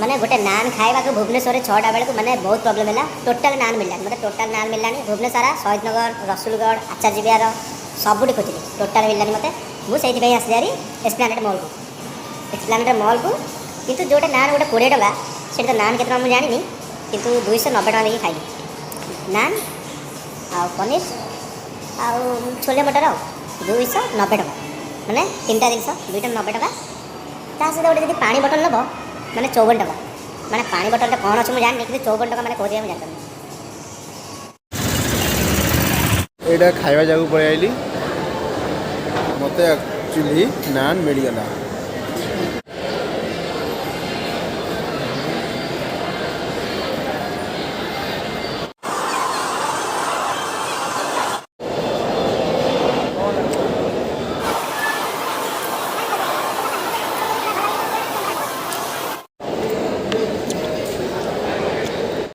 मैंने गोटे नान खावा को भुवनेश्वर 6टा बेलू मैंने बहुत प्रॉब्लम है टोटाल नान मिलला मतलब टोटाल नान मिलला भुवनेश्वर शहीदनगर रसुलगढ़ आचार्य विहार सबुठी खोजली टोटाल मिललानी मत मुझे आसली एस्प्लानेड मॉल को एस्प्लानेड मॉल को किंतु जोटे नान गोटे 20 टका से नान के मुझे जानी किंतु 290 टका देकी खाई नान आ पनीर आ छोले मटर 290 टका मैंने 3टा जिनस 290 टका ता सहित गोटे जी पानी बोतल नब मैंने 54 टका मैंने पानी बोतल कौन अच्छे मुझे जानी कि 54 टका मैंने कौन मुझे जानता यहाँ खावा जगह पलि मत एक्चुअली नान मिलगला।